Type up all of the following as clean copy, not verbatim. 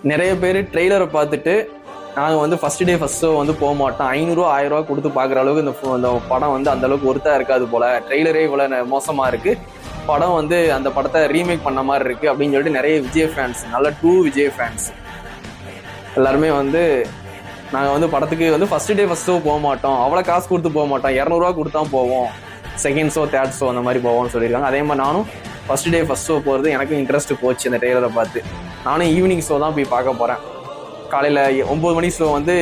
நிறைய பேர் ட்ரெய்லரை பார்த்துட்டு நாங்கள் வந்து ஃபர்ஸ்ட் டே ஃபர்ஸ்ட் ஷோ வந்து போக மாட்டோம், 500 1000 கொடுத்து பார்க்குற அளவுக்கு இந்த படம் வந்து அந்த அளவுக்கு ஒருத்தா இருக்காது போல, ட்ரெய்லரே இவ்வளோ மோசமா இருக்கு, படம் வந்து அந்த படத்தை ரீமேக் பண்ண மாதிரி இருக்கு அப்படின்னு சொல்லிட்டு நிறைய விஜய் ஃபேன்ஸ், நல்ல விஜய் ஃபேன்ஸ் எல்லாருமே வந்து நாங்கள் வந்து படத்துக்கு வந்து ஃபர்ஸ்ட் டே ஃபர்ஸ்ட் ஷோ போக மாட்டோம், அவ்வளோ காசு கொடுத்து போக மாட்டோம், 200 கொடுத்தா போவோம், செகண்ட் ஷோ தேர்ட் ஷோ அந்த மாதிரி போவோம்னு சொல்லியிருக்காங்க. அதே மாதிரி நானும் ஃபர்ஸ்ட் டே ஃபர்ஸ்ட் ஷோ போகிறது எனக்கும் இன்ட்ரெஸ்ட் போச்சு. இந்த ட்ரெய்லரை பார்த்து நானும் ஈவினிங் ஷோ தான் போய் பார்க்க போகிறேன். காலையில் 9 மணி ஷோ வந்து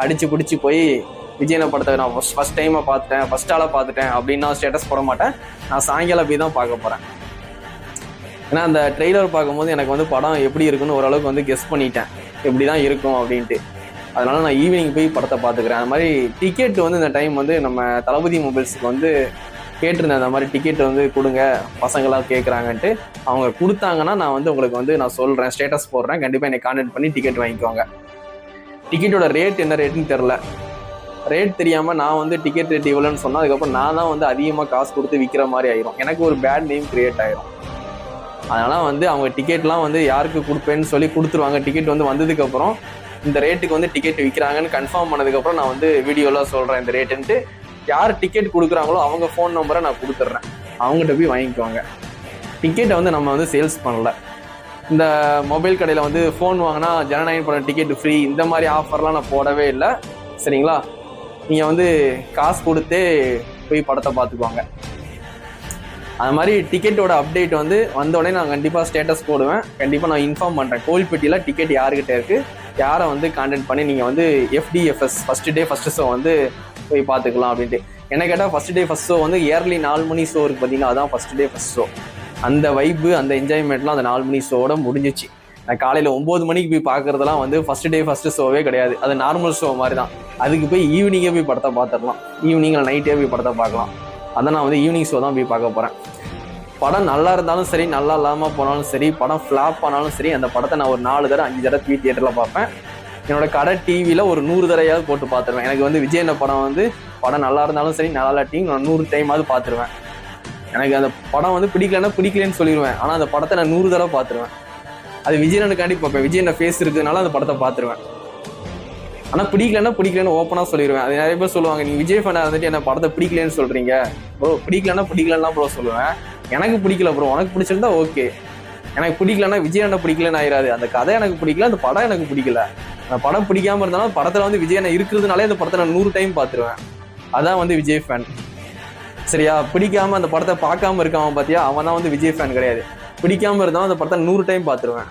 அடித்து பிடிச்சி போய் விஜயனை படத்தை நான் ஃபர்ஸ்ட் டைமாக பார்த்துட்டேன், ஃபர்ஸ்ட் ஆளாக பார்த்துட்டேன் அப்படின்னு நான் ஸ்டேட்டஸ் போட மாட்டேன். நான் சாயங்காலம் போய் தான் பார்க்க போகிறேன். ஏன்னா அந்த ட்ரெய்லர் பார்க்கும்போது எனக்கு வந்து படம் எப்படி இருக்குன்னு ஓரளவுக்கு வந்து கெஸ் பண்ணிட்டேன், எப்படி தான் இருக்கும் அப்படின்ட்டு. அதனால நான் ஈவினிங் போய் படத்தை பார்த்துக்கிறேன். அந்த மாதிரி டிக்கெட் வந்து இந்த டைம் வந்து நம்ம தளபதி மொபைல்ஸுக்கு வந்து கேட்டிருந்தேன், அந்த மாதிரி டிக்கெட் வந்து கொடுங்க பசங்களாம் கேட்குறாங்கன்ட்டு. அவங்க கொடுத்தாங்கன்னா நான் வந்து உங்களுக்கு வந்து நான் சொல்கிறேன், ஸ்டேட்டஸ் போடுறேன், கண்டிப்பாக என்னை கான்டாக்ட் பண்ணி டிக்கெட் வாங்கிக்கோங்க. டிக்கெட்டோட ரேட் என்ன ரேட்டுன்னு தெரில, ரேட் தெரியாமல் நான் வந்து டிக்கெட் ரேட் இவ்வளோன்னு சொன்னால் அதுக்கப்புறம் நான் தான் வந்து அதிகமாக காசு கொடுத்து விற்கிற மாதிரி ஆயிரும், எனக்கு ஒரு பேட் நேம் கிரியேட் ஆயிரும். அதனால் வந்து அவங்க டிக்கெட்லாம் வந்து யாருக்கு கொடுப்பேன்னு சொல்லி கொடுத்துருவாங்க. டிக்கெட் வந்து வந்ததுக்கப்புறம் இந்த ரேட்டுக்கு வந்து டிக்கெட் விற்கிறாங்கன்னு கன்ஃபார்ம் பண்ணதுக்கப்புறம் நான் வந்து வீடியோலாம் சொல்கிறேன் இந்த ரேட்டுன்ட்டு. யார் டிக்கெட் கொடுக்குறாங்களோ அவங்க ஃபோன் நம்பரை நான் கொடுத்துட்றேன், அவங்ககிட்ட போய் வாங்கிக்குவாங்க. டிக்கெட்டை வந்து நம்ம வந்து சேல்ஸ் பண்ணல. இந்த மொபைல் கடையில் வந்து ஃபோன் வாங்கினா ஜனநாயகம் பண்ண டிக்கெட் ஃப்ரீ இந்த மாதிரி ஆஃபர்லாம் நான் போடவே இல்லை, சரிங்களா? நீங்கள் வந்து காசு கொடுத்தே போய் படத்தை பார்த்துக்குவாங்க. அது மாதிரி டிக்கெட்டோட அப்டேட் வந்து வந்தோடனே நான் கண்டிப்பாக ஸ்டேட்டஸ் போடுவேன், கண்டிப்பாக நான் இன்ஃபார்ம் பண்ணுறேன். கோவில்பட்டியில் டிக்கெட் யாருக்கிட்ட இருக்குது, யாரை வந்து கான்டாக்ட் பண்ணி நீங்கள் வந்து FDFS first day first show வந்து போய் பார்த்துக்கலாம் அப்படின்ட்டு. என்ன கேட்டால் ஃபர்ஸ்ட் டே ஃபர்ஸ்ட் ஷோ வந்து இயர்லி 4 மணி ஷோ இருக்குது பார்த்தீங்கன்னா, அதான் ஃபர்ஸ்ட் டே ஃபர்ஸ்ட் ஷோ. அந்த வைப்பு அந்த என்ஜாய்மெண்ட்லாம் அந்த 4 மணி ஷோவோட முடிஞ்சிச்சு. நான் காலையில் 9 மணிக்கு போய் பார்க்குறதுலாம் வந்து ஃபர்ஸ்ட் டே ஃபர்ஸ்ட் ஷோவே கிடையாது, அது நார்மல் ஷோ மாதிரி தான். அதுக்கு போய் ஈவினிங்கே போய் படத்தை பார்த்துடலாம், ஈவினிங் நைட்டே போய் படத்தை பார்க்கலாம். அதை நான் வந்து ஈவினிங் ஷோ தான் போய் பார்க்க போகிறேன். படம் நல்லா இருந்தாலும் சரி, நல்லா இல்லாமல் போனாலும் சரி, படம் ஃப்ளாப் ஆனாலும் சரி, அந்த படத்தை நான் ஒரு 4 தடவை 5 தடவை தியேட்டரில் பார்ப்பேன். என்னோட கடை டிவியில் ஒரு 100 தடவையாவது போட்டு பார்த்துருவேன். எனக்கு வந்து விஜய் படம் வந்து படம் நல்லா இருந்தாலும் சரி நல்லா இல்லாட்டியும் நான் 100 டைமாவது பார்த்துருவேன். எனக்கு அந்த படம் வந்து பிடிக்கலன்னு சொல்லிடுவேன், ஆனால் அந்த படத்தை நான் 100 தடவை பார்த்துருவேன். அது விஜயனுக்காண்டி பார்ப்பேன், விஜய் ஃபேஸ் இருக்கிறதுனால அந்த படத்தை பார்த்துருவேன். ஆனால் பிடிக்கலன்னு ஓப்பனாக சொல்லிடுவேன். அது நிறைய பேர் சொல்லுவாங்க, நீங்கள் விஜய் ஃபேனாக இருந்துட்டு என்ன படத்தை பிடிக்கலன்னு சொல்கிறீங்க ப்ரோ. பிடிக்கலன்னா ப்ரோ சொல்லுவேன், எனக்கு பிடிக்கல ப்ரோ, உனக்கு பிடிச்சிருந்தா ஓகே. எனக்கு பிடிக்கலன்னா விஜய் பிடிக்கலன்னு ஆயிராது. அந்த கதை எனக்கு பிடிக்கல, அந்த படம் எனக்கு பிடிக்கல. அந்த படம் பிடிக்காம இருந்தாலும் படத்தில் வந்து விஜய் இருக்கிறதுனாலே அந்த படத்தை நான் 100 டைம் பார்த்துருவேன். அதான் வந்து விஜய் ஃபேன், சரியா? பிடிக்காம அந்த படத்தை பார்க்காம இருக்காம பார்த்தியா, அவன் தான் வந்து விஜய் ஃபேன் கிடையாது. பிடிக்காம இருந்தாலும் அந்த படத்தை 100 டைம் பார்த்துருவேன்.